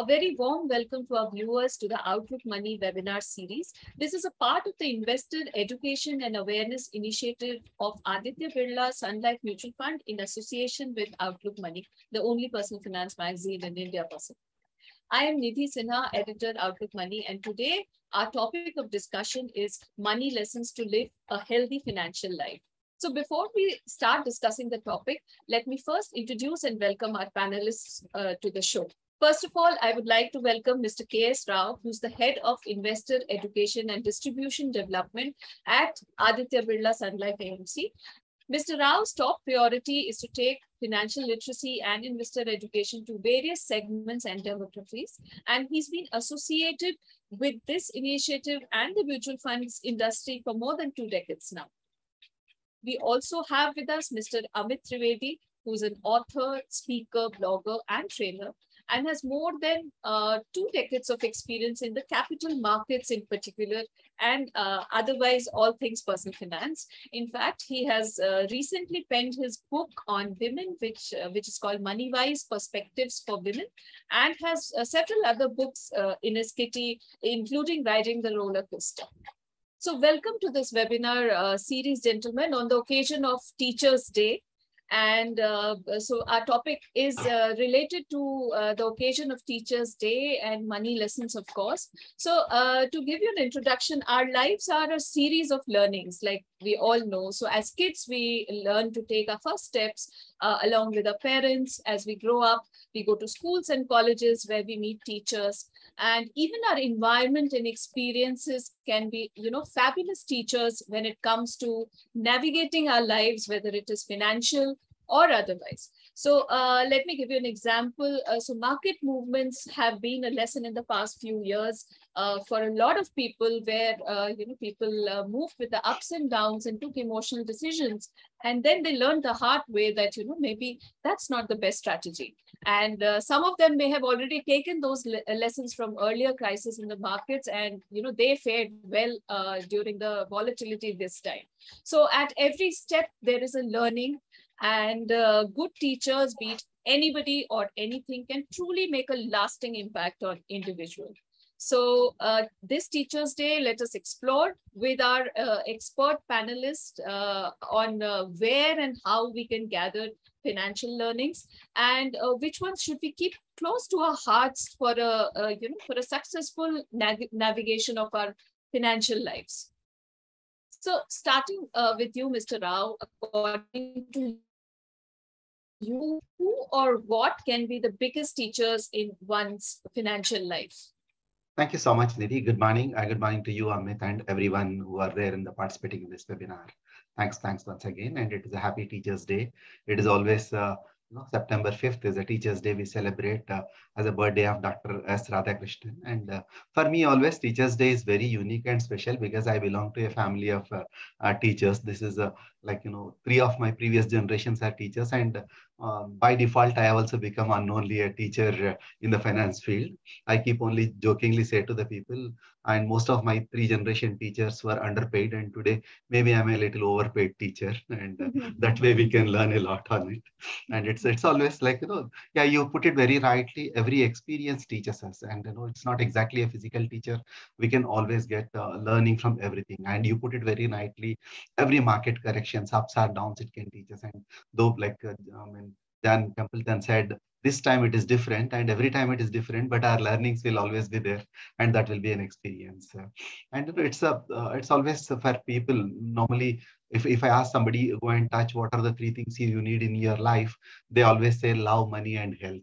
A very warm welcome to our viewers to the Outlook Money webinar series. This is a part of the Investor Education and Awareness Initiative of Aditya Birla Sunlife Mutual Fund in association with Outlook Money, the only personal finance magazine in India possible. I am Nidhi Sinha, editor Outlook Money, and today our topic of discussion is money lessons to live a healthy financial life. So before we start discussing the topic, let me first introduce and welcome our panelists to the show. First of all, I would like to welcome Mr. K.S. Rao, who's the head of Investor Education and Distribution Development at Aditya Birla Sunlife AMC. Mr. Rao's top priority is to take financial literacy and investor education to various segments and demographics, and he's been associated with this initiative and the mutual funds industry for more than 2 decades now. We also have with us Mr. Amit Trivedi, who's an author, speaker, blogger, and trainer, and has more than 2 decades of experience in the capital markets in particular, and otherwise all things personal finance. In fact, he has recently penned his book on women, which is called Money Wise Perspectives for Women, and has several other books in his kitty, including Riding the Roller Coaster. So welcome to this webinar series, gentlemen, on the occasion of Teachers' Day. And so our topic is related to the occasion of Teachers' Day and money lessons, of course. So to give you an introduction, our lives are a series of learnings, like we all know. So as kids, we learn to take our first steps along with our parents. As we grow up, we go to schools and colleges where we meet teachers. And even our environment and experiences can be, fabulous teachers when it comes to navigating our lives, whether it is financial or otherwise. So let me give you an example. So market movements have been a lesson in the past few years for a lot of people where, people moved with the ups and downs and took emotional decisions. And then they learned the hard way that, maybe that's not the best strategy. And some of them may have already taken those lessons from earlier crises in the markets, and they fared well during the volatility this time. So at every step, there is a learning, and good teachers, be it anybody or anything, can truly make a lasting impact on individuals. So this Teachers' Day, let us explore with our expert panelists on where and how we can gather financial learnings, and which ones should we keep close to our hearts for a successful navigation of our financial lives. So starting with you, Mr. Rao, according to you, who or what can be the biggest teachers in one's financial life? Thank you so much, Nidhi. Good morning. Good morning to you, Amit, and everyone who are there in the participating in this webinar. Thanks once again. And it is a happy Teachers' Day. It is always, September 5th is a Teachers' Day we celebrate as a birthday of Dr. S. Radhakrishnan. And for me, always Teachers' Day is very unique and special because I belong to a family of teachers. This is 3 of my previous generations are teachers, and by default, I have also become unknowingly a teacher in the finance field. I keep only jokingly say to the people, and most of my 3-generation teachers were underpaid, and today maybe I'm a little overpaid teacher, and that way we can learn a lot on it. And it's always like, yeah, you put it very rightly. Every experience teaches us, and it's not exactly a physical teacher. We can always get learning from everything. And you put it very rightly. Every market corrections, ups or downs, it can teach us. And though, like Dan Templeton said, this time it is different, and every time it is different, but our learnings will always be there, and that will be an experience. And it's always for people. Normally, if I ask somebody, go and touch, what are the 3 things you need in your life, they always say love, money, and health.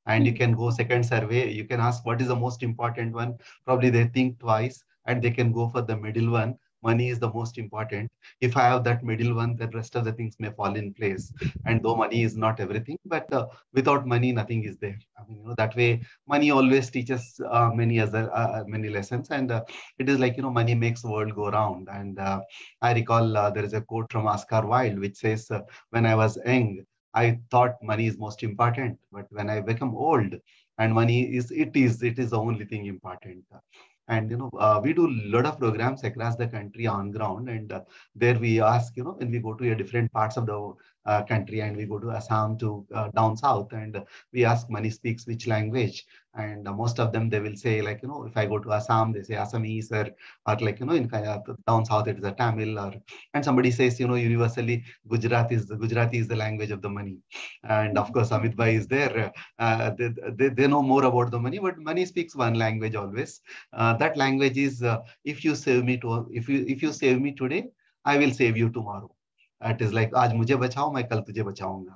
And you can go second survey, you can ask what is the most important one, probably they think twice, and they can go for the middle one. Money is the most important. If I have that middle one, the rest of the things may fall in place. And though money is not everything, but without money, nothing is there. I mean, that way, money always teaches many lessons. And it is like, money makes the world go round. And I recall there is a quote from Oscar Wilde, which says, when I was young, I thought money is most important. But when I become old, and money it is the only thing important. And we do a lot of programs across the country on ground, and there we ask, when we go to a different parts of the country and we go to Assam to down south, and we ask money speaks which language, and most of them they will say like, if I go to Assam, they say Assamese, or like, in down south it is a Tamil, or and somebody says, universally Gujarati is the language of the money, and of course Amit Bhai is there. They know more about the money, but money speaks one language always. That language is, if you save me if you save me today, I will save you tomorrow. It is like, आज मुझे बचाओ, मैं कल तुझे बचाऊंगा.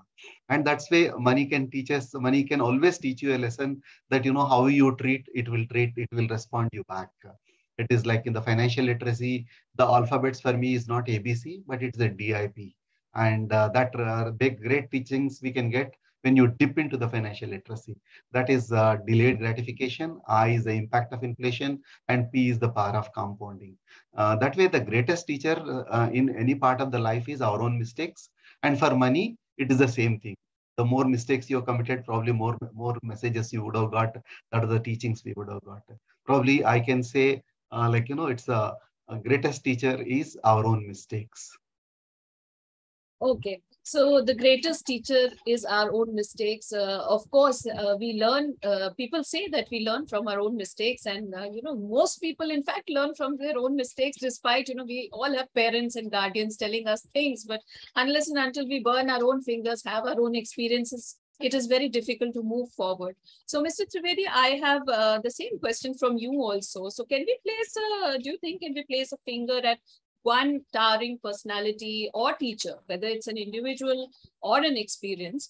And that's way money can teach us. Money can always teach you a lesson that, how you treat, it will respond you back. It is like in the financial literacy, the alphabets for me is not ABC, but it's a DIP. And that big, great teachings we can get when you dip into the financial literacy. That is delayed gratification, I is the impact of inflation, and P is the power of compounding. That way, the greatest teacher in any part of the life is our own mistakes. And for money, it is the same thing. The more mistakes you have committed, probably more messages you would have got. That are the teachings we would have got. Probably I can say, it's a greatest teacher is our own mistakes. Okay, so the greatest teacher is our own mistakes. Of course, we learn, people say that we learn from our own mistakes, and most people in fact learn from their own mistakes, despite, we all have parents and guardians telling us things, but unless and until we burn our own fingers, have our own experiences, it is very difficult to move forward. So Mr. Trivedi, I have the same question from you also. So can we place, do you think, can we place a finger at one towering personality or teacher, whether it's an individual or an experience,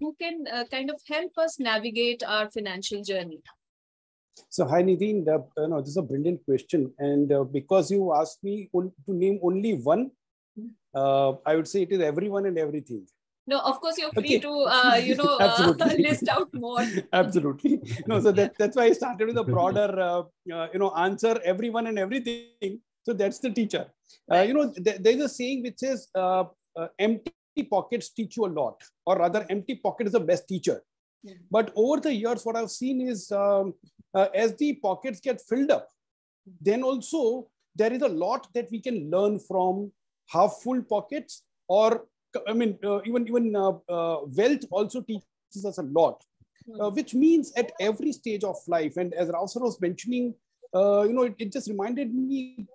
who can kind of help us navigate our financial journey? So, hi Nidhi, this is a brilliant question. And because you asked me to name only one, I would say it is everyone and everything. No, of course, you're free to, list out more. Absolutely. No, so that's why I started with a broader, answer, everyone and everything. So that's the teacher. Right. There's a saying which says, empty pockets teach you a lot, or rather empty pocket is the best teacher. Yeah. But over the years, what I've seen is as the pockets get filled up, then also there is a lot that we can learn from half full pockets, or even wealth also teaches us a lot, which means at every stage of life. And as Rao sir was mentioning, it just reminded me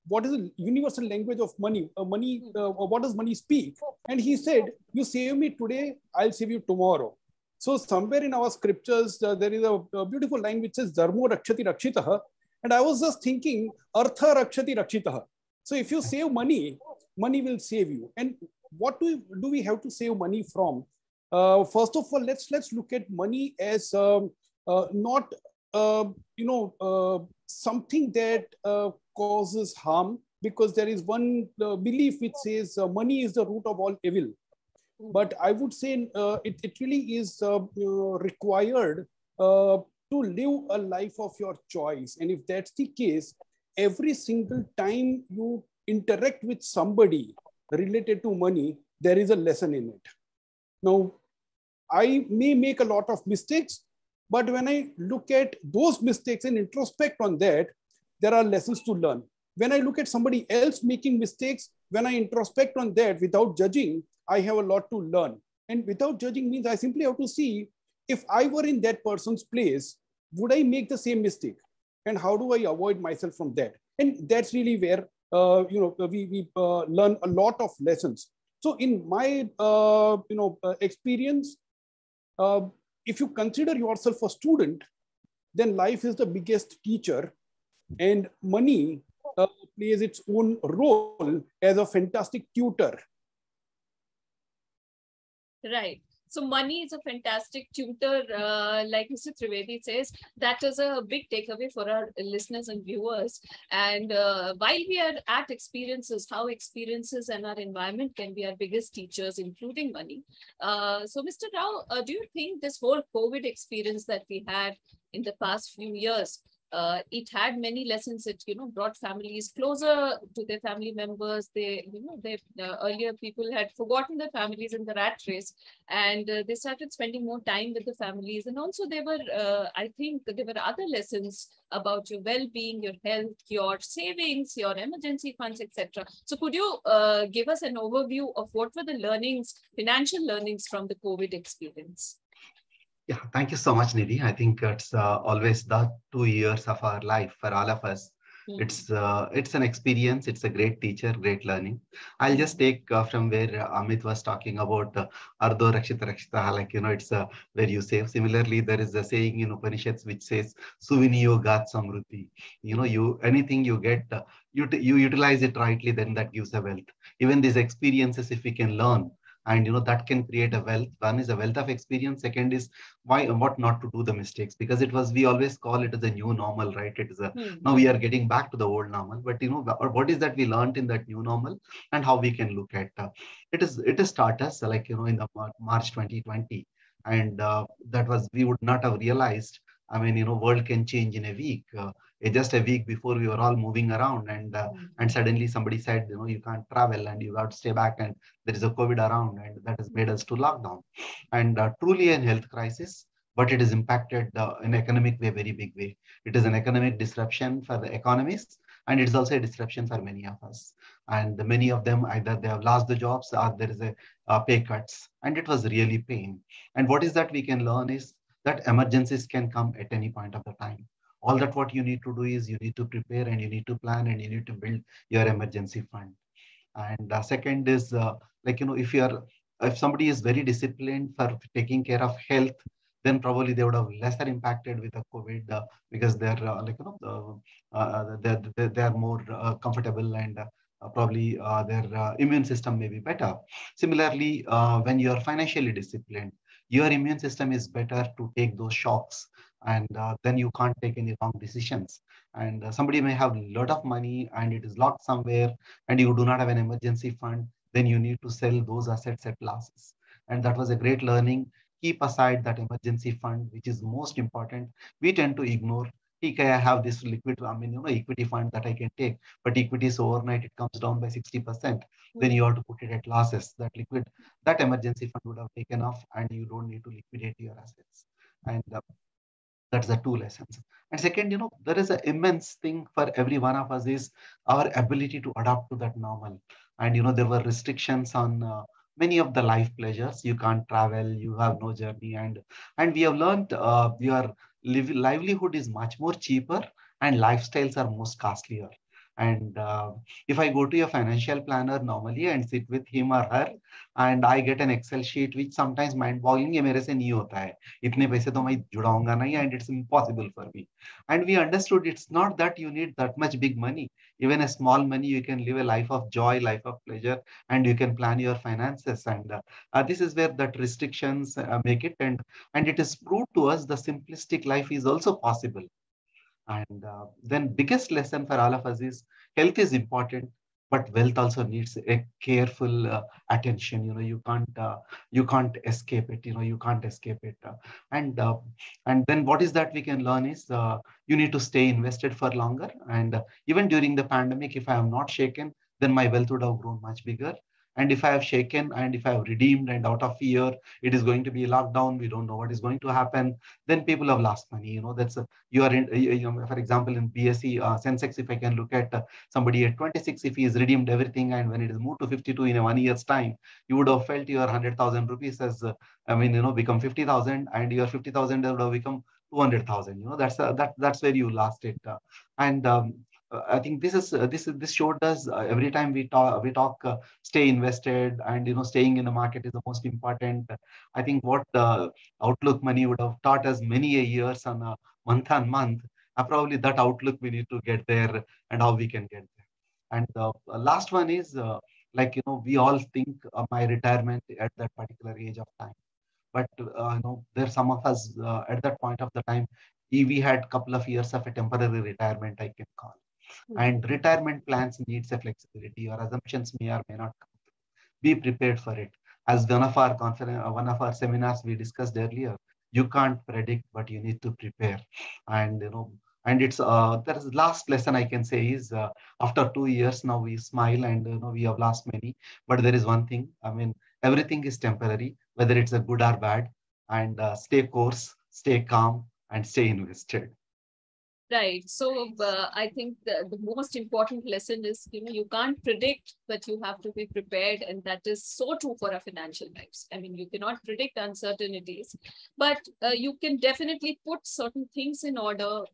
what is the universal language of money? What does money speak? And he said, you save me today, I'll save you tomorrow. So somewhere in our scriptures, there is a beautiful line which says, Dharmo rakshati rakshitaha. And I was just thinking, Artha rakshati rakshitaha. So if you save money, money will save you. And what do we have to save money from? First of all, let's look at money as not something that causes harm, because there is one belief which says money is the root of all evil. But I would say it really is required to live a life of your choice. And if that's the case, every single time you interact with somebody related to money, there is a lesson in it. Now, I may make a lot of mistakes, but when I look at those mistakes and introspect on that, there are lessons to learn. When I look at somebody else making mistakes, when I introspect on that without judging, I have a lot to learn. And without judging means I simply have to see, if I were in that person's place, would I make the same mistake? And how do I avoid myself from that? And that's really where we learn a lot of lessons. So in my experience, if you consider yourself a student, then life is the biggest teacher, and money plays its own role as a fantastic tutor. Right. So money is a fantastic tutor, like Mr. Trivedi says. That is a big takeaway for our listeners and viewers. And while we are at experiences, how experiences and our environment can be our biggest teachers, including money. So Mr. Rao, do you think this whole COVID experience that we had in the past few years it had many lessons. It, brought families closer to their family members. Earlier people had forgotten their families in the rat race, and they started spending more time with the families. And also there were, I think there were other lessons about your well-being, your health, your savings, your emergency funds, etc. So could you give us an overview of what were the learnings, financial learnings from the COVID experience? Yeah, thank you so much, Nidhi. I think it's always the 2 years of our life for all of us. It's an experience. It's a great teacher, great learning. I'll just take from where Amit was talking about Ardho Rakshita Rakshita, like, it's where you say. Similarly, there is a saying in Upanishads which says, Suviniyogat Samruddhi. You anything you get, you utilize it rightly, then that gives a wealth. Even these experiences, if we can learn, and that can create a wealth. One is a wealth of experience. Second is what not to do the mistakes, because we always call it as a new normal, right? It is now we are getting back to the old normal, but what is that we learned in that new normal, and how we can look at it is start us like in the March 2020, and that was we would not have realized. I mean, world can change in a week. Just a week before, we were all moving around, and suddenly somebody said, you can't travel and you got to stay back, and there is a COVID around, and that has made us to lockdown, and truly a health crisis. But it is impacted in economic way, very big way. It is an economic disruption for the economies, and it's also a disruption for many of us. And many of them, either they have lost the jobs, or there is a pay cuts, and it was really pain. And what is that we can learn is that emergencies can come at any point of the time. All that what you need to do is you need to prepare, and you need to plan, and you need to build your emergency fund. And second is like, if somebody is very disciplined for taking care of health, then probably they would have lesser impacted with the COVID, because they're like, they are more comfortable, and probably their immune system may be better. Similarly, when you are financially disciplined, your immune system is better to take those shocks, and then you can't take any wrong decisions. And somebody may have a lot of money and it is locked somewhere, and you do not have an emergency fund, then you need to sell those assets at losses. And that was a great learning. Keep aside that emergency fund, which is most important. We tend to ignore. Okay, I have this liquid, equity fund that I can take, but equity is overnight, it comes down by 60%. Then you have to put it at losses. That emergency fund would have taken off, and you don't need to liquidate your assets. And that's the two lessons. And second, there is an immense thing for every one of us is our ability to adapt to that normal. And, there were restrictions on many of the life pleasures. You can't travel, you have no journey. And we have learned your livelihood is much more cheaper, and lifestyles are most costlier. And if I go to a financial planner normally and sit with him or her, and I get an Excel sheet, which sometimes mind-boggling है, मेरे से नहीं होता है. इतने पैसे तो मैं जुड़ाऊंगा नहीं, and it's impossible for me. And we understood it's not that you need that much big money. Even a small money, you can live a life of joy, life of pleasure, and you can plan your finances. And this is where that restrictions make it. And it is proved to us the simplistic life is also possible. And then biggest lesson for all of us is health is important, but wealth also needs a careful attention. You can't escape it. You can't escape it. And then what is that we can learn is you need to stay invested for longer. And even during the pandemic, if I am not shaken, then my wealth would have grown much bigger. And if I have shaken, and if I have redeemed, and out of fear, it is going to be lockdown, we don't know what is going to happen, then people have lost money. That's you are in, for example, in BSE Sensex, if I can look at somebody at 26, if he has redeemed everything, and when it is moved to 52 in a 1 year's time, you would have felt your 100,000 rupees as, become 50,000, and your 50,000 would have become 200,000. That's where you lost it. And I think this showed us every time we talk stay invested, and staying in the market is the most important. I think what Outlook Money would have taught us many a years on a month on month, probably that outlook we need to get there, and how we can get there. And the last one is like, we all think my retirement at that particular age of time. But there are some of us at that point of the time, we had a couple of years of a temporary retirement, I can call. And retirement plans needs a flexibility. Your assumptions may or may not come. Be prepared for it. As one of our seminars we discussed earlier, you can't predict, but you need to prepare. And And it's there is last lesson I can say is after 2 years now we smile and we have lost many, but there is one thing. I mean, everything is temporary, whether it's a good or bad, and stay course, stay calm, and stay invested. Right. So I think the most important lesson is, you can't predict, but you have to be prepared. And that is so true for our financial lives. I mean, you cannot predict uncertainties, but you can definitely put certain things in order,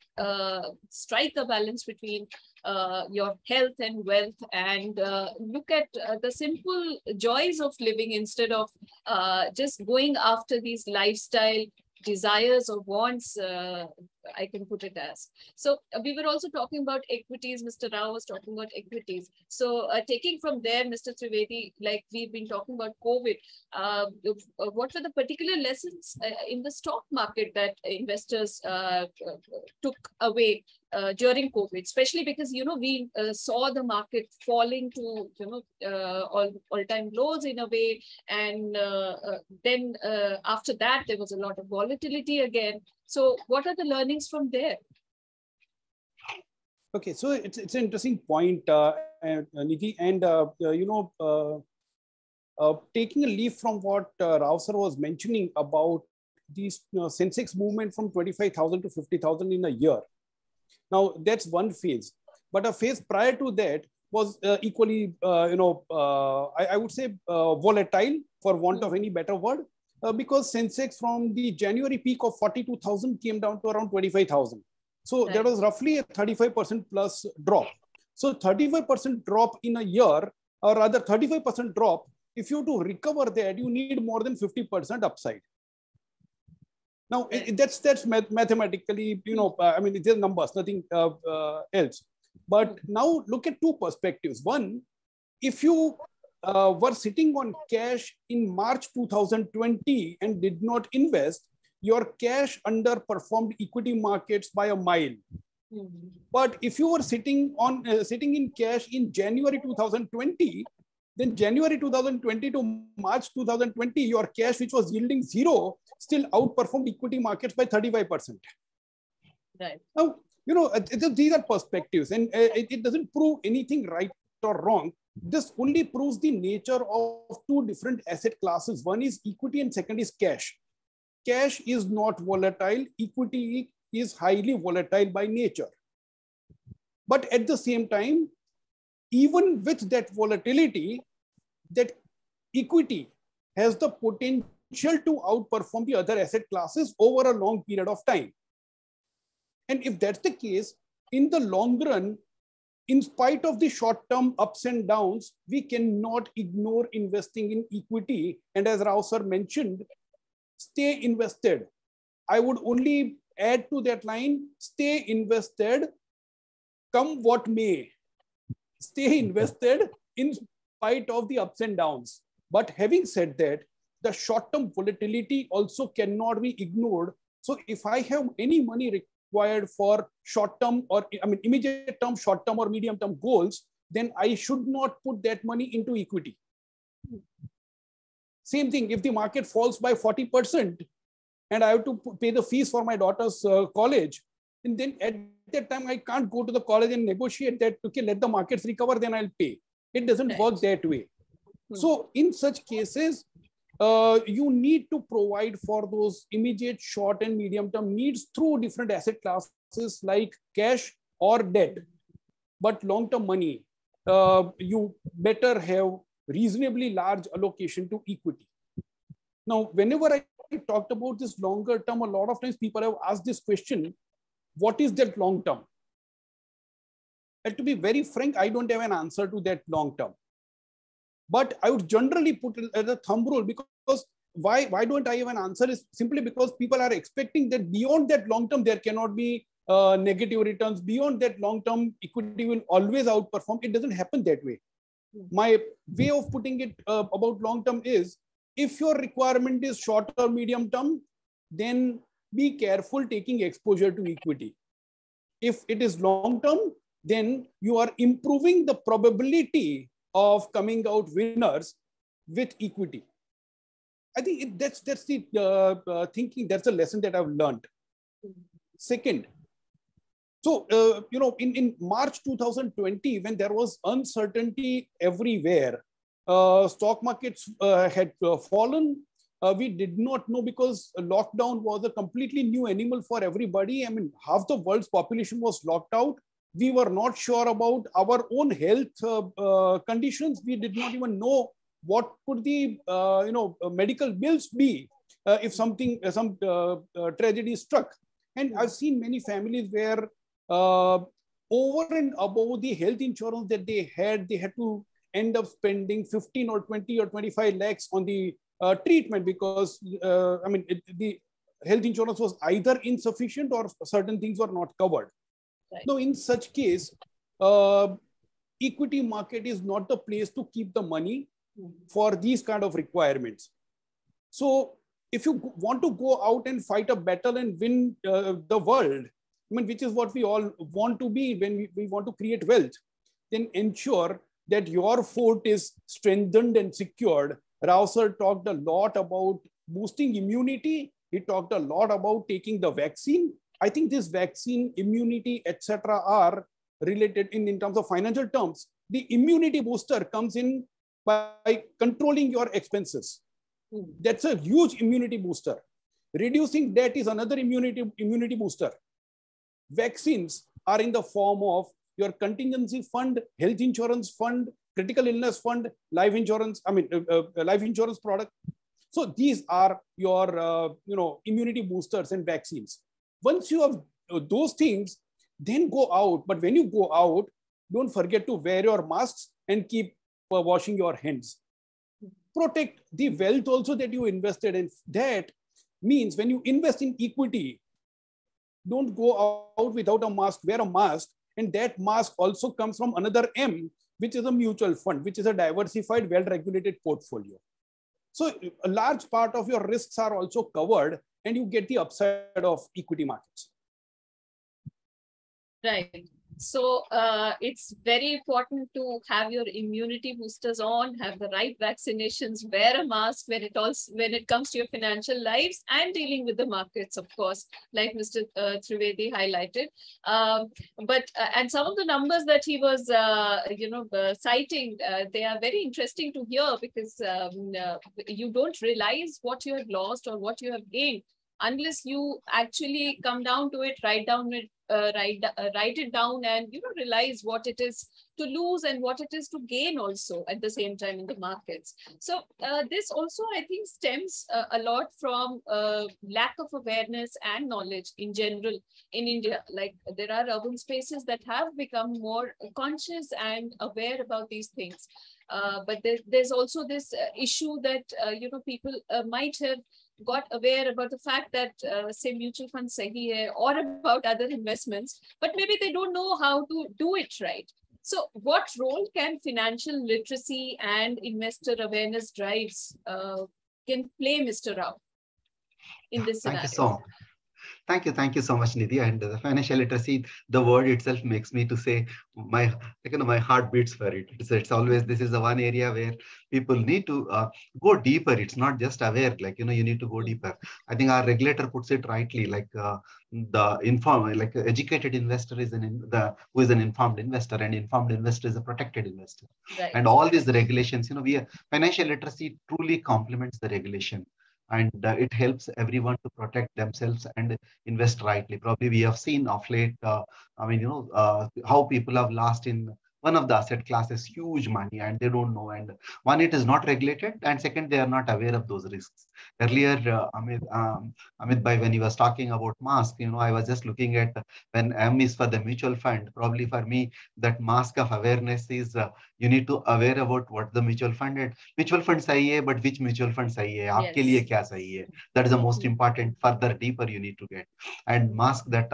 strike a balance between your health and wealth, and look at the simple joys of living instead of just going after these lifestyle desires or wants, I can put it as. So we were also talking about equities. Mr. Rao was talking about equities. So taking from there, Mr. Trivedi, like we've been talking about COVID, what were the particular lessons in the stock market that investors took away during COVID, especially because, we saw the market falling to, all-time lows in a way. And then after that, there was a lot of volatility again. So what are the learnings from there? Okay, so it's an interesting point, Nidhi, and taking a leaf from what Rao sir was mentioning about these Sensex movement from 25,000 to 50,000 in a year. Now that's one phase, but a phase prior to that was equally, I would say volatile, for want of any better word, because Sensex from the January peak of 42,000 came down to around 25,000. So there was roughly a 35% plus drop. So 35% drop in a year, or rather 35% drop, if you to recover that, you need more than 50% upside. Now, that's mathematically, I mean, it's just numbers, nothing else. But now look at two perspectives. One, if you were sitting on cash in March 2020 and did not invest, your cash underperformed equity markets by a mile. Mm-hmm. But if you were sitting in cash in January 2020, then January 2020 to March 2020, your cash, which was yielding zero, still outperformed equity markets by 35%. Right. Now, these are perspectives, and it doesn't prove anything right or wrong. This only proves the nature of two different asset classes. One is equity and second is cash. Cash is not volatile. Equity is highly volatile by nature. But at the same time, even with that volatility, that equity has the potential to outperform the other asset classes over a long period of time. And if that's the case, in the long run, in spite of the short-term ups and downs, we cannot ignore investing in equity. And as Rao sir mentioned, stay invested. I would only add to that line, stay invested, come what may. Stay invested in spite of the ups and downs. But having said that, the short-term volatility also cannot be ignored. So if I have any money required for short-term or immediate term, short-term or medium-term goals, then I should not put that money into equity. Same thing, if the market falls by 40% and I have to pay the fees for my daughter's college, and then at that time, I can't go to the college and negotiate that, okay, let the markets recover, then I'll pay. It doesn't work that way. So in such cases, you need to provide for those immediate short and medium-term needs through different asset classes like cash or debt. But long-term money, you better have reasonably large allocation to equity. Now, whenever I talked about this longer term, a lot of times people have asked this question, what is that long term? And to be very frank, I don't have an answer to that long term. But I would generally put it as a thumb rule, because why don't I have an answer is simply because people are expecting that beyond that long term, there cannot be negative returns. Beyond that long term, equity will always outperform. It doesn't happen that way. My way of putting it about long term is, if your requirement is short or medium term, then be careful taking exposure to equity. If it is long term, then you are improving the probability of coming out winners with equity. I think that's the thinking. That's a lesson that I've learned. Second, So, in March 2020, when there was uncertainty everywhere, stock markets had fallen. We did not know because lockdown was a completely new animal for everybody. I mean, half the world's population was locked out. We were not sure about our own health conditions. We did not even know what could the medical bills be if some tragedy struck. And I've seen many families where over and above the health insurance that they had to end up spending 15 or 20 or 25 lakhs on the treatment because the health insurance was either insufficient or certain things were not covered. Right. Now, in such case, equity market is not the place to keep the money for these kind of requirements. So if you want to go out and fight a battle and win the world, I mean, which is what we all want to be when we want to create wealth, then ensure that your fort is strengthened and secured. Rao sir talked a lot about boosting immunity. He talked a lot about taking the vaccine. I think this vaccine, immunity, etc., are related in terms of financial terms. The immunity booster comes in by controlling your expenses. That's a huge immunity booster. Reducing debt is another immunity booster. Vaccines are in the form of your contingency fund, health insurance fund, critical illness fund, life insurance product. So these are your immunity boosters and vaccines. Once you have those things, then go out. But when you go out, don't forget to wear your masks and keep washing your hands. Protect the wealth also that you invested in. That means when you invest in equity, don't go out without a mask, wear a mask. And that mask also comes from another M, which is a mutual fund, which is a diversified, well-regulated portfolio. So a large part of your risks are also covered and you get the upside of equity markets. Right. So it's very important to have your immunity boosters on, have the right vaccinations, wear a mask when it comes to your financial lives and dealing with the markets, of course, like Mr. Trivedi highlighted. And some of the numbers that he was, citing, they are very interesting to hear because you don't realize what you have lost or what you have gained unless you actually come down to it, write it down and realize what it is to lose and what it is to gain also at the same time in the markets. So this also, I think, stems a lot from lack of awareness and knowledge in general in India. Like there are urban spaces that have become more conscious and aware about these things. But there's also this issue that, people might have got aware about the fact that say mutual fund sahi hai or about other investments, but maybe they don't know how to do it right. So what role can financial literacy and investor awareness drives can play, Mr. Rao, in this scenario? Thank you so much, Nidhi. And the financial literacy, the word itself makes me to say my heart beats for it. It's always, this is the one area where people need to go deeper. It's not just aware, you need to go deeper. I think our regulator puts it rightly, the educated investor is who is an informed investor, and informed investor is a protected investor. Right. And all these regulations, financial literacy truly complements the regulation. And it helps everyone to protect themselves and invest rightly. Probably we have seen of late, how people have lost in one of the asset classes huge money and they don't know. And one, it is not regulated, and second, they are not aware of those risks. Earlier, Amit bhai, when he was talking about mask, I was just looking at when M is for the mutual fund. Probably for me, that mask of awareness is you need to aware about what the mutual fund is. Mutual fund sahi hai, but which mutual fund sahi hai? Aapke liye kya sahi hai? That is the most important. Further deeper you need to get. And mask that,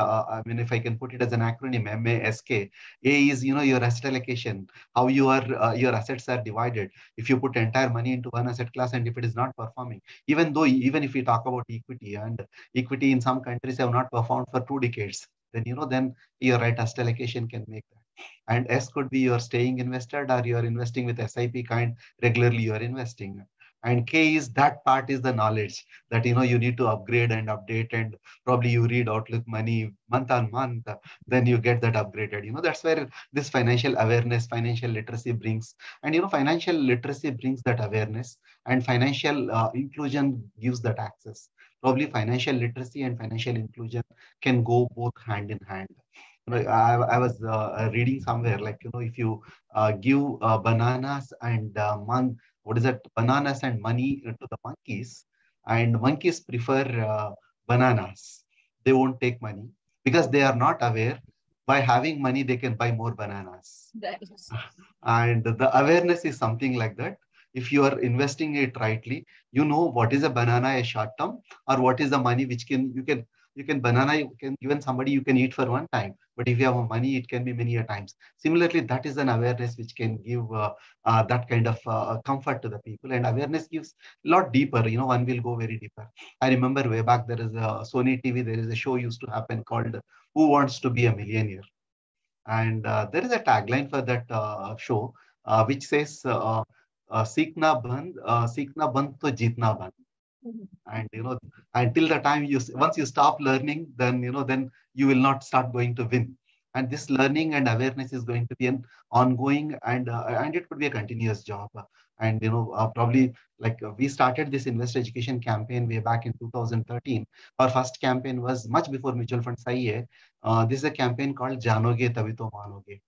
if I can put it as an acronym, MASK, A is, your asset allocation, how your assets are divided. If you put entire money into one asset class and if it is not performing, even if we talk about equity, and equity in some countries have not performed for 2 decades, then, then your right asset allocation can make that. And S could be you're staying invested or you're investing with SIP kind, regularly you're investing. And K is that part is the knowledge that, you need to upgrade and update, and probably you read Outlook Money month on month, then you get that upgraded. That's where this financial awareness, financial literacy brings. And, financial literacy brings that awareness, and financial inclusion gives that access. Probably financial literacy and financial inclusion can go both hand in hand. I was reading somewhere, like, if you give bananas and what is that? Bananas and money to the monkeys, and monkeys prefer bananas. They won't take money because they are not aware. By having money, they can buy more bananas. That is. And the awareness is something like that. If you are investing it rightly, you know what is a banana a short term, or what is the money which you can banana, you can given somebody, you can eat for one time, but if you have money, it can be many a times. Similarly, that is an awareness which can give that kind of comfort to the people, and awareness gives a lot deeper. One will go very deeper. I remember way back, there is a Sony TV, there is a show used to happen called Who Wants to Be a Millionaire? And there is a tagline for that show, which says, "Seekna band to jeetna band." Mhm. And until the time once you stop learning, then you will not start going to win. And this learning and awareness is going to be an ongoing, and it could be a continuous job. And probably, like, we started this investor education campaign way back in 2013. Our first campaign was much before mutual fund sahi hai. This is a campaign called Janoge Tabi To Manoge.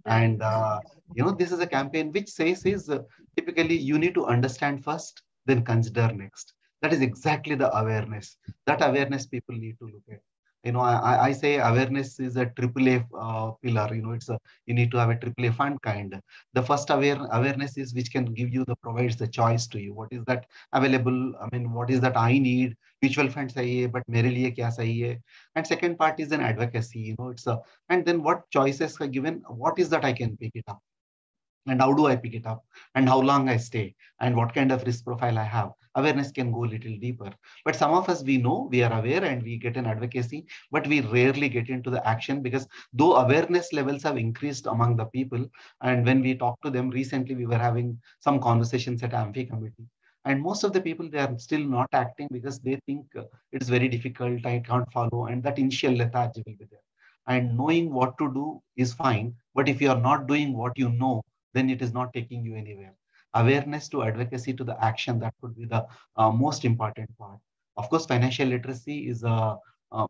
Right. And this is a campaign which says is, typically, you need to understand first, then consider next. That is exactly the awareness. That awareness people need to look at. I say awareness is a triple A pillar. It's a, you need to have a triple A fund kind. The first awareness is which can give you provides the choice to you. What is that available? I mean, what is that I need? Mutual fund sahi hai, but mere liye kya sahi hai? And second part is an advocacy. It's a, and then what choices are given, what is that I can pick it up, and how do I pick it up, and how long I stay, and what kind of risk profile I have. Awareness can go a little deeper. But some of us, we know, we are aware, and we get an advocacy, but we rarely get into the action, because though awareness levels have increased among the people, and when we talk to them recently, we were having some conversations at Amphi committee. And most of the people, they are still not acting because they think it's very difficult, I can't follow, and that initial lethargy will be there. And knowing what to do is fine, but if you are not doing what you know, then it is not taking you anywhere. Awareness to advocacy to the action, that could be the most important part. Of course, financial literacy is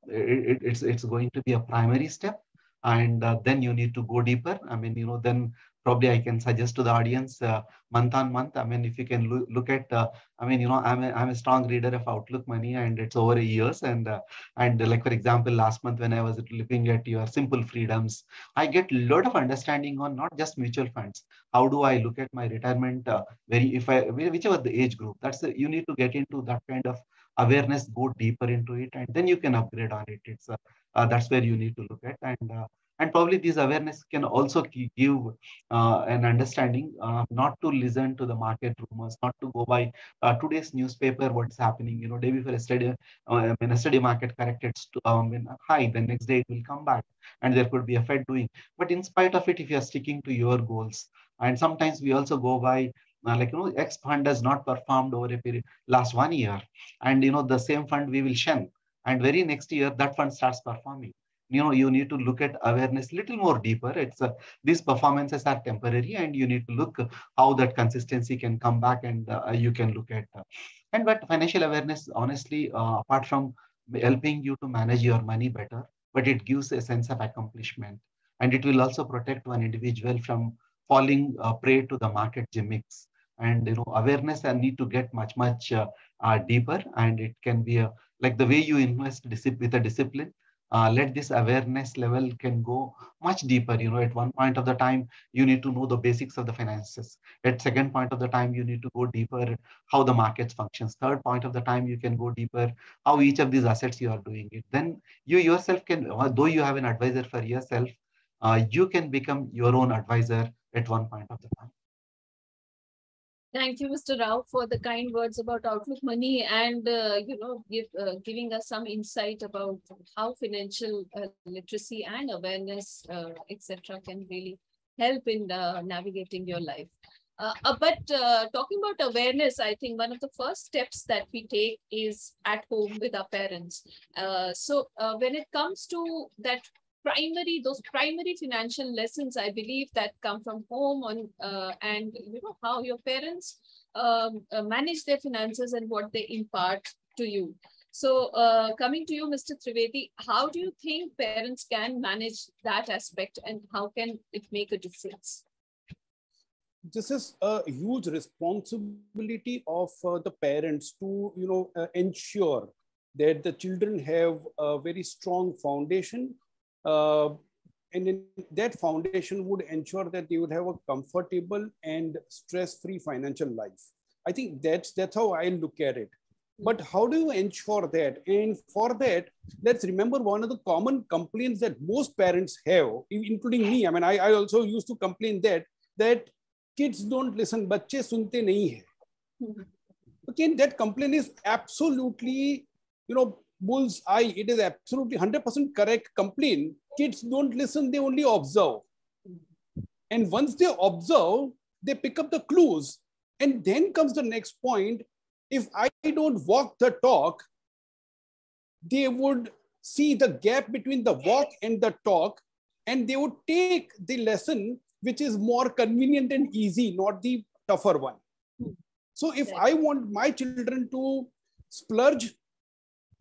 it's going to be a primary step, and then you need to go deeper. I mean, then probably I can suggest to the audience, month on month. I mean, if you can look at, I mean, I'm a strong reader of Outlook Money, and it's over a years, and like, for example, last month when I was looking at your simple freedoms, I get a lot of understanding on not just mutual funds. How do I look at my retirement? Whichever the age group, you need to get into that kind of awareness, go deeper into it, and then you can upgrade on it. That's where you need to look at, and probably this awareness can also give an understanding, not to listen to the market rumors, not to go by today's newspaper, what's happening. Day before yesterday, when yesterday market corrected high, the next day it will come back, and there could be a Fed doing. But in spite of it, if you are sticking to your goals, and sometimes we also go by, like, X fund has not performed over a period last 1 year, and the same fund we will shun, and very next year that fund starts performing. You need to look at awareness little more deeper. These performances are temporary, and you need to look how that consistency can come back, and you can look at. And but financial awareness, honestly, apart from helping you to manage your money better, but it gives a sense of accomplishment, and it will also protect one individual from falling prey to the market gimmicks. And awareness and need to get much deeper, and it can be like the way you invest with a discipline. Let this awareness level can go much deeper. At one point of the time, you need to know the basics of the finances. At second point of the time, you need to go deeper how the markets functions. Third point of the time, you can go deeper how each of these assets you are doing it. Then you yourself can, though you have an advisor for yourself, you can become your own advisor at one point of the time. Thank you, Mr. Rao, for the kind words about Outlook Money, and giving us some insight about how financial literacy and awareness, etc., can really help in navigating your life. But talking about awareness, I think one of the first steps that we take is at home with our parents. So when it comes to those primary financial lessons, I believe that come from home and how your parents manage their finances and what they impart to you. So coming to you, Mr. Trivedi, how do you think parents can manage that aspect and how can it make a difference? This is a huge responsibility of the parents to ensure that the children have a very strong foundation, and then that foundation would ensure that they would have a comfortable and stress-free financial life. I think that's how I look at it. But how do you ensure that? And for that, let's remember one of the common complaints that most parents have, including me. I mean, I also used to complain that kids don't listen, bacche sunte nahi hai. Again, that complaint is absolutely, bull's eye. It is absolutely 100% correct complaint. Kids don't listen, they only observe. And once they observe, they pick up the clues. And then comes the next point. If I don't walk the talk, they would see the gap between the walk and the talk, and they would take the lesson which is more convenient and easy, not the tougher one. So if I want my children to splurge,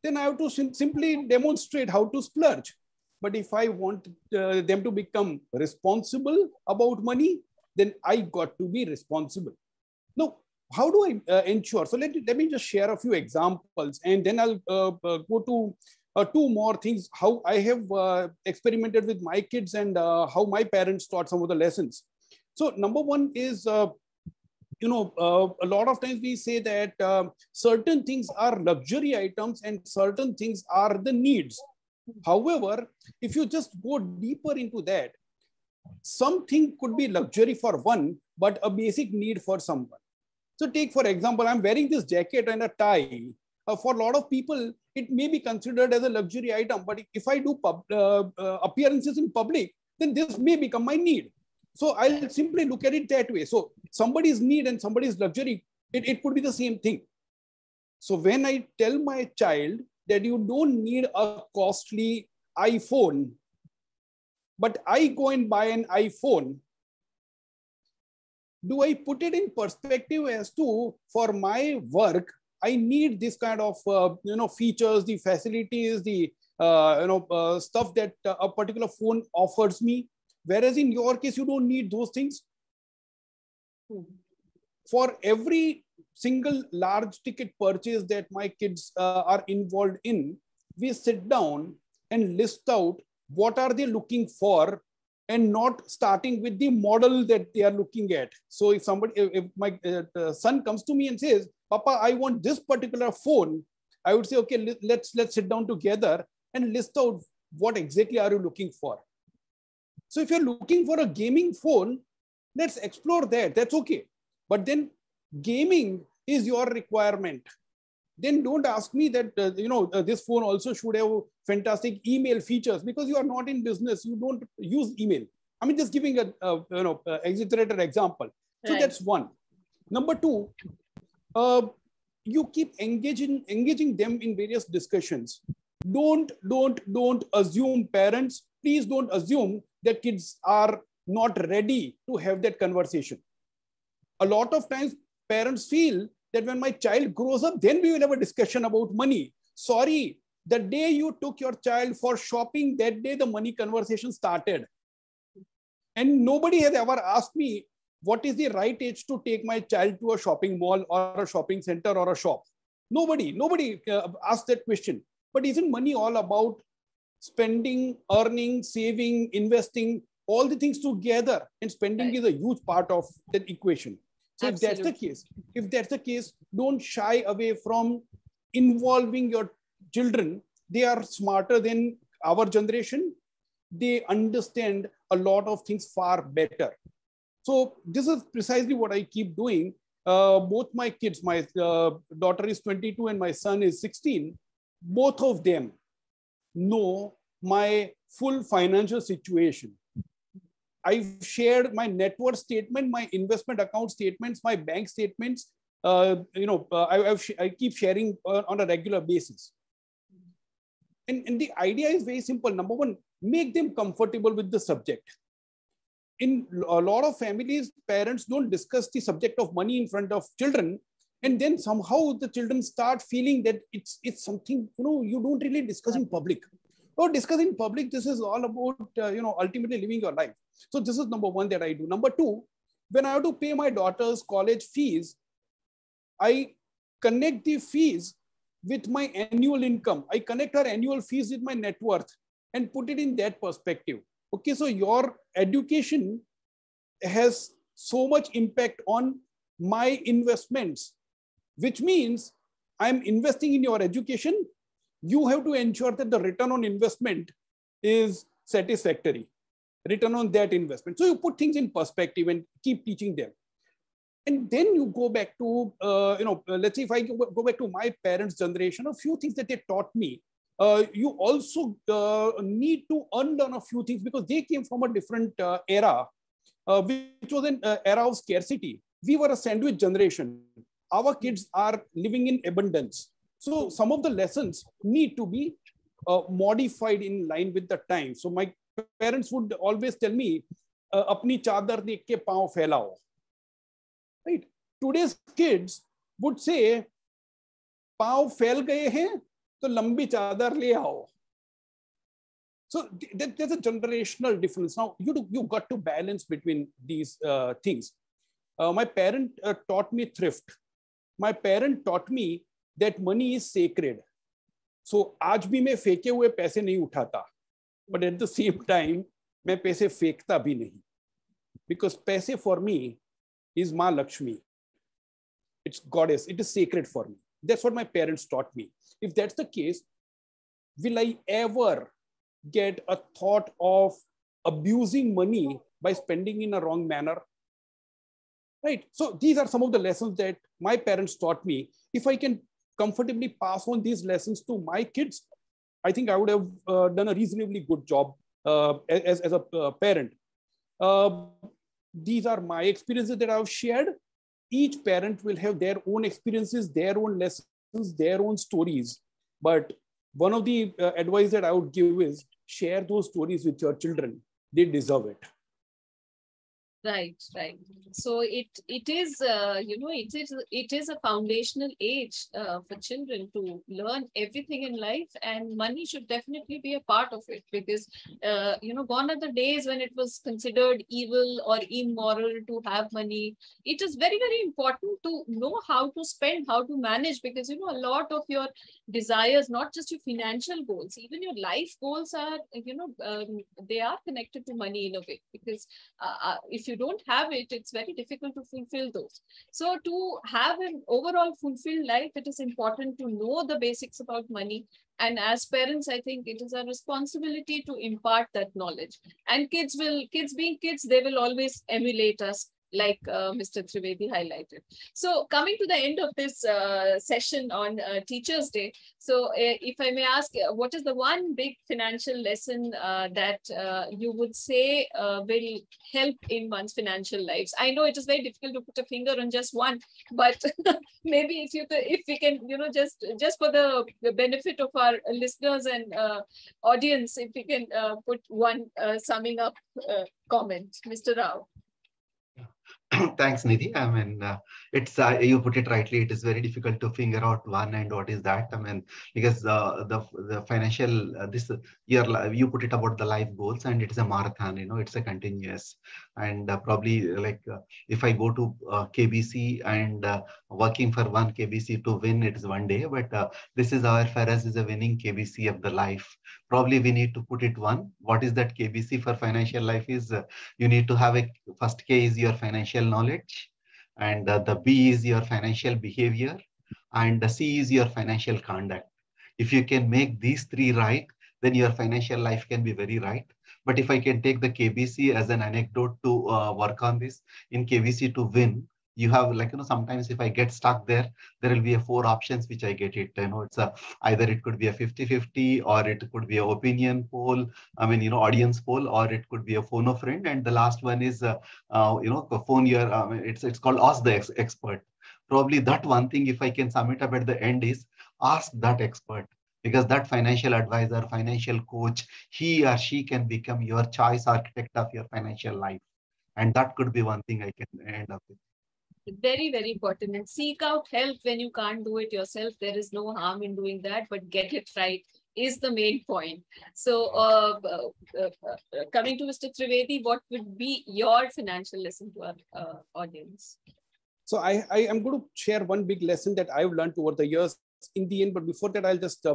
then I have to simply demonstrate how to splurge. But if I want them to become responsible about money, then I got to be responsible. Now, how do I ensure? So let me just share a few examples, and then I'll go to two more things, how I have experimented with my kids and how my parents taught some of the lessons. So number one is, a lot of times we say that certain things are luxury items and certain things are the needs. However, if you just go deeper into that, something could be luxury for one, but a basic need for someone. So take, for example, I'm wearing this jacket and a tie. For a lot of people, it may be considered as a luxury item, but if I do appearances in public, then this may become my need. So I'll simply look at it that way. So somebody's need and somebody's luxury, it could be the same thing. So when I tell my child that you don't need a costly iPhone, but I go and buy an iPhone, do I put it in perspective as to, for my work, I need this kind of features, the facilities, the stuff that a particular phone offers me, whereas in your case you don't need those things. For every single large ticket purchase that my kids are involved in, we sit down and list out what are they looking for, and not starting with the model that they are looking at. So if my son comes to me and says, Papa, I want this particular phone, I would say, okay, let's sit down together and list out what exactly are you looking for. So if you're looking for a gaming phone, let's explore that. That's okay. But then gaming is your requirement. Then don't ask me that, this phone also should have fantastic email features, because you are not in business. You don't use email. I mean, just giving a exaggerated example. So that's one. Number two, you keep engaging them in various discussions. Don't assume, parents, please don't assume that kids are not ready to have that conversation. A lot of times parents feel that when my child grows up, then we will have a discussion about money. Sorry, the day you took your child for shopping, that day the money conversation started. And nobody has ever asked me, what is the right age to take my child to a shopping mall or a shopping center or a shop? Nobody asked that question. But isn't money all about spending, earning, saving, investing, all the things together? And spending is a huge part of that equation. So if that's the case, don't shy away from involving your children. They are smarter than our generation. They understand a lot of things far better. So this is precisely what I keep doing. Both my kids, my daughter is 22 and my son is 16. Both of them know my full financial situation. I've shared my net worth statement, my investment account statements, my bank statements. I keep sharing on a regular basis. And the idea is very simple. Number one, make them comfortable with the subject. In a lot of families, parents don't discuss the subject of money in front of children. And then somehow the children start feeling that it's something, you don't really discuss in public. Or discuss in public, this is all about, ultimately living your life. So this is number one that I do. Number two, when I have to pay my daughter's college fees, I connect the fees with my annual income. I connect her annual fees with my net worth and put it in that perspective. Okay, so your education has so much impact on my investments, which means I'm investing in your education. You have to ensure that the return on investment is satisfactory, return on that investment. So you put things in perspective and keep teaching them. And then you go back to, let's say if I go back to my parents' generation, a few things that they taught me. You also need to unlearn a few things because they came from a different era, which was an era of scarcity. We were a sandwich generation. Our kids are living in abundance. So some of the lessons need to be modified in line with the time. So my parents would always tell me, "Apni chadar dekh ke paँव फैलाओ." Right? Today's kids would say, "पाँव फैल गए हैं, तो लंबी चादर ले आओ." So there's a generational difference. Now you got to balance between these things. My parent taught me thrift. My parent taught me that money is sacred. So आज भी मैं फेंके हुए पैसे नहीं उठाता, but at the same time मैं पैसे फेंकता भी नहीं, because पैसे for me is Ma Lakshmi. It's goddess. It is sacred for me. That's what my parents taught me. If that's the case, will I ever get a thought of abusing money by spending in a wrong manner? Right. So these are some of the lessons that my parents taught me. If I can comfortably pass on these lessons to my kids, I think I would have done a reasonably good job as a parent. These are my experiences that I've shared. Each parent will have their own experiences, their own lessons, their own stories. But one of the advice that I would give is share those stories with your children. They deserve it. Right. So it is it is a foundational age for children to learn everything in life, and money should definitely be a part of it, because gone are the days when it was considered evil or immoral to have money. It is very, very important to know how to spend, how to manage, because a lot of your desires, not just your financial goals, even your life goals are they are connected to money in a way, because if you don't have it, it's very difficult to fulfill those. So to have an overall fulfilled life, it is important to know the basics about money. And as parents, I think it is our responsibility to impart that knowledge. And kids being kids, they will always emulate us, like Mr. Trivedi highlighted. So coming to the end of this session on Teachers' Day, so if I may ask, what is the one big financial lesson that you would say will help in one's financial lives? I know it is very difficult to put a finger on just one, but maybe if we can, just for the benefit of our listeners and audience, if we can put one summing up comment, Mr. Rao. Thanks, Nidhi. I mean, it's you put it rightly. It is very difficult to figure out one and what is that. I mean, because the financial this year you put it about the life goals, and it is a marathon. It's a continuous, and probably like if I go to KBC and working for one KBC to win, it is one day. But this is our for us is a winning KBC of the life. Probably we need to put it one. What is that KBC for financial life? Is you need to have a first K is your financial knowledge, and the B is your financial behavior, and the C is your financial conduct. If you can make these three right, then your financial life can be very right. But if I can take the KBC as an anecdote to work on this, in KBC to win, you have like, sometimes if I get stuck there, there will be a 4 options which I get it. It's either it could be a 50-50, or it could be an opinion poll, audience poll, or it could be a phone a friend. And the last one is, phone your, it's called ask the expert. Probably that one thing, if I can sum it up at the end, is ask that expert, because that financial advisor, financial coach, he or she can become your choice architect of your financial life. And that could be one thing I can end up with. Very, very important. And seek out help when you can't do it yourself. There is no harm in doing that, but get it right is the main point. So coming to Mr. Trivedi, what would be your financial lesson to our audience? So I am going to share one big lesson that I've learned over the years in the end. But before that, I'll just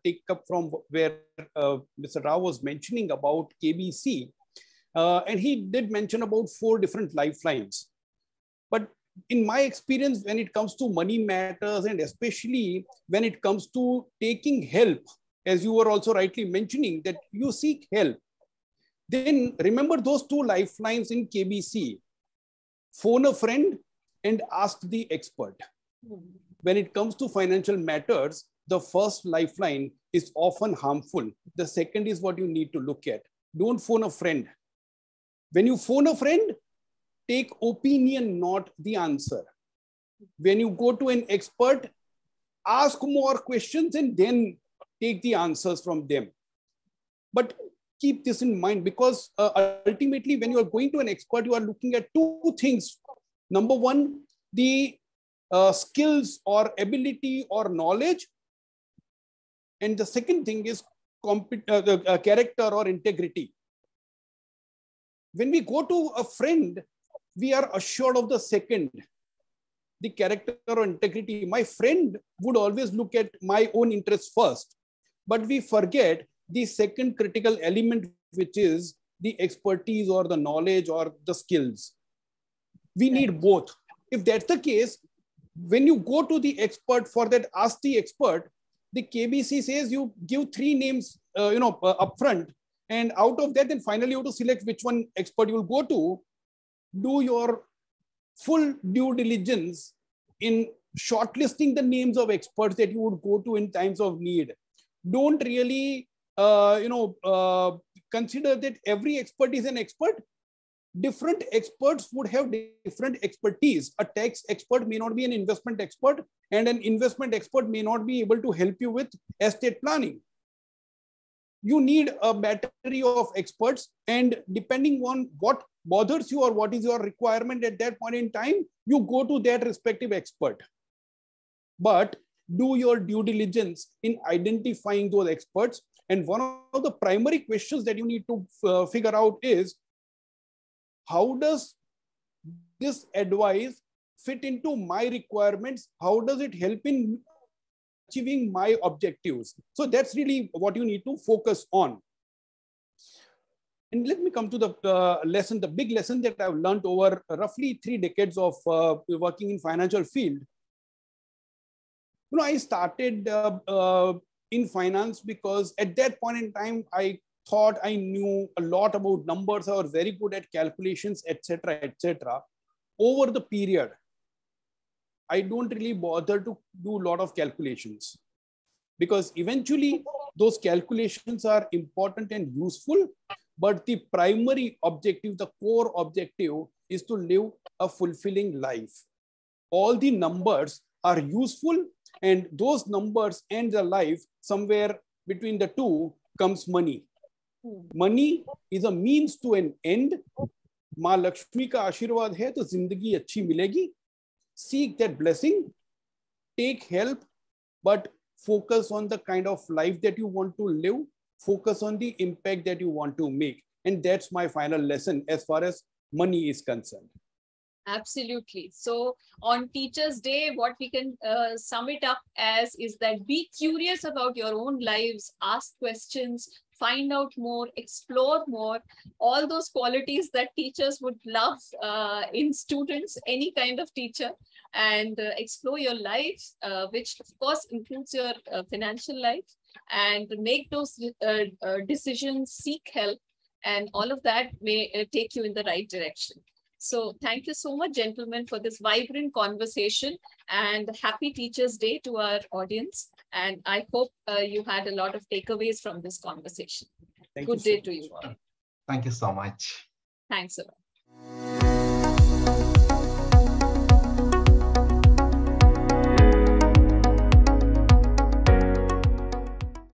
take up from where Mr. Rao was mentioning about KBC. And he did mention about 4 different lifelines. But in my experience, when it comes to money matters, and especially when it comes to taking help, as you were also rightly mentioning, that you seek help, then remember those 2 lifelines in KBC: phone a friend and ask the expert. When it comes to financial matters, the first lifeline is often harmful. The second is what you need to look at. Don't phone a friend. When you phone a friend, take opinion, not the answer. When you go to an expert, ask more questions and then take the answers from them. But keep this in mind, because ultimately, when you are going to an expert, you are looking at 2 things. Number one, the skills or ability or knowledge. And the second thing is character or integrity. When we go to a friend, we are assured of the second, the character or integrity. My friend would always look at my own interests first, but we forget the second critical element, which is the expertise or the knowledge or the skills. We need both. If that's the case, when you go to the expert for that, ask the expert, the KBC says you give 3 names, upfront, and out of that, then finally you have to select which one expert you will go to. Do your full due diligence in shortlisting the names of experts that you would go to in times of need. Don't really, consider that every expert is an expert. Different experts would have different expertise. A tax expert may not be an investment expert, and an investment expert may not be able to help you with estate planning. You need a battery of experts, and depending on what bothers you or what is your requirement at that point in time, you go to that respective expert. But do your due diligence in identifying those experts. And one of the primary questions that you need to figure out is, how does this advice fit into my requirements? How does it help in achieving my objectives? So that's really what you need to focus on. And let me come to the lesson, the big lesson that I've learned over roughly 3 decades of working in financial field. I started in finance because at that point in time, I thought I knew a lot about numbers. I was very good at calculations, etc., etc. Over the period, I don't really bother to do a lot of calculations, because eventually those calculations are important and useful. But the primary objective, the core objective, is to live a fulfilling life. All the numbers are useful, and those numbers and the life, somewhere between the 2 comes money. Money is a means to an end. माँ लक्ष्मी का आशीर्वाद है तो जिंदगी अच्छी मिलेगी. Seek that blessing, take help, but focus on the kind of life that you want to live. Focus on the impact that you want to make. And that's my final lesson as far as money is concerned. Absolutely. So on Teachers' Day, what we can sum it up as is that be curious about your own lives, ask questions, find out more, explore more, all those qualities that teachers would love in students, any kind of teacher, and explore your life, which of course includes your financial life, and make those decisions, seek help, and all of that may take you in the right direction. So thank you so much, gentlemen, for this vibrant conversation, and happy Teachers' Day to our audience. And I hope you had a lot of takeaways from this conversation. Good day to you all. Thank you so much. Thanks a lot.